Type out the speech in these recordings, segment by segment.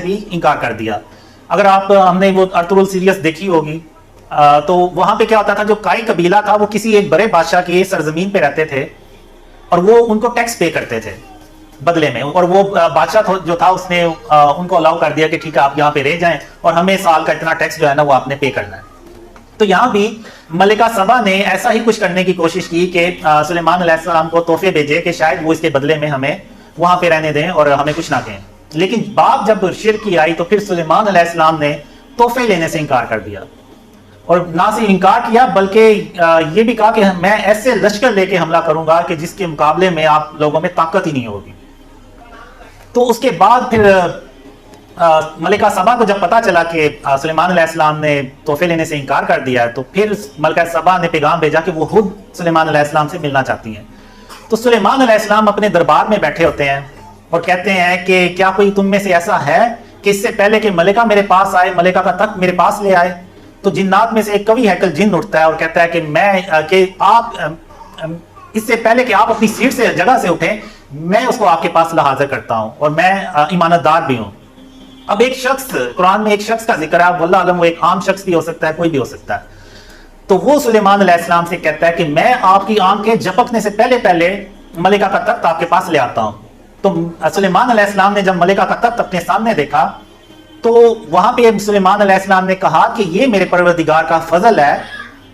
بھی انکار کر دیا۔ اگر ہم نے وہ ارطغرل سیریس دیکھی ہوگی تو وہاں پہ کیا ہوتا تھا، جو کائی قبیلہ تھا وہ کسی ایک بڑے بادشاہ کی سرزمین پہ رہتے تھے اور وہ ان کو ٹیکس پے کرتے تھے بدلے میں، اور وہ بادشاہ جو تھا اس نے ان کو الاؤ کر دیا کہ ٹھیک ہے آپ یہاں پہ رہ جائیں اور ہمیں سال کا اتنا ٹیکس جو ہے نا وہ آپ نے پے کرنا ہے۔ تو یہاں بھی ملکہ سبا نے ایسا ہی کچھ کرنے کی کوشش کی کہ سلیمان علیہ السلام کو تحفے بھیجے کہ شاید وہ اس کے بدلے میں ہمیں وہاں پہ رہنے دیں اور ہمیں کچھ نہ کہیں، لیکن بات جب شرک کی آئی تو پھر سلیمان علیہ السلام نے تحفے لینے سے انکار کر دیا، اور نہ صرف انکار کیا بلکہ یہ بھی کہا کہ میں ایسے لشکر لے کے حملہ کروں گا کہ جس کے مقابلے میں آپ لوگوں میں طاقت ہی نہیں ہوگی۔ تو اس کے بعد پھر ملکہ سبا کو جب پتا چلا کہ سلیمان علیہ السلام نے تحفے لینے سے انکار کر دیا ہے تو پھر ملکہ سبا نے پیغام بھیجا کہ وہ خود سلیمان علیہ السلام سے ملنا چاہتی ہیں۔ تو سلیمان علیہ السلام اپنے دربار میں بیٹھے ہوتے ہیں اور کہتے ہیں کہ کیا کوئی تم میں سے ایسا ہے کہ اس سے پہلے کہ ملکہ میرے پاس آئے، ملکہ کا تخت میرے پاس لے آئے؟ تو جنات میں سے ایک قوی ہیکل جن اٹھتا ہے اور کہتا ہے کہ آپ اس سے پہلے کہ آپ اپنی سیٹ سے جگہ سے اٹھیں میں اس کو آپ کے پاس حاضر کرتا ہوں اور میں امانت دار بھی ہوں۔ اب ایک شخص، قرآن میں ایک شخص کا ذکر ہے، واللہ علم وہ ایک عام شخص بھی ہو سکتا ہے، کوئی بھی ہو سکتا ہے۔ تو وہ سلیمان علیہ السلام سے کہتا ہے کہ میں آپ کی آنکھیں جھپکنے سے پہلے ملکہ کا تخت آپ کے پاس لے آتا ہوں۔ تو سلیمان علیہ السلام نے جب ملکہ کا تخت اپنے سامنے دیکھا تو وہاں پہ سلیمان علیہ السلام نے کہا کہ یہ میرے پروردگار کا فضل ہے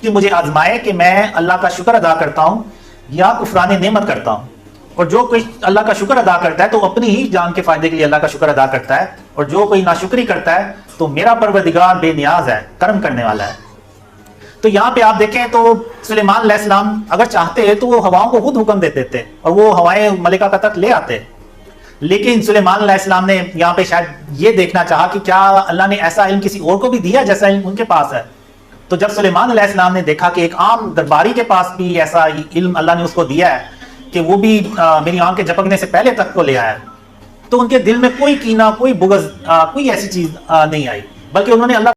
کہ مجھے آزمائے کہ میں اللہ کا شکر ادا کرتا ہوں یا کفران نعمت کرتا ہوں، اور جو کوئی اللہ کا شکر ادا کرتا ہے تو اپنی ہی جان کے فائدے کے لیے اللہ کا شکر ادا کرتا ہے، اور جو کوئی ناشکری کرتا ہے تو میرا پروردگار بے نیاز ہے، کرم کرنے والا ہے۔ تو یہاں پہ آپ دیکھیں تو سلیمان علیہ السلام اگر چاہتے تو وہ ہواؤں کو خود حکم دیتے تھے اور وہ ہوائیں ملکہ کا تخت لے آتے، لیکن سلیمان علیہ السلام نے یہاں پہ شاید یہ دیکھنا چاہا کہ کیا اللہ نے ایسا علم کسی اور کو بھی دیا جیسا علم ان کے پاس ہے۔ تو جب سلیمان علیہ السلام نے دیکھا کہ ایک عام درباری کے پاس بھی ایسا علم اللہ نے اس کو دیا ہے کہ وہ بھی میری آنکھ کے جھپکنے سے پہلے تک کو لے آیا، تو ان کے دل میں کوئی کینہ، کوئی بغض، کوئی ایسی چیز نہیں آئی، بلکہ انہوں نے اللہ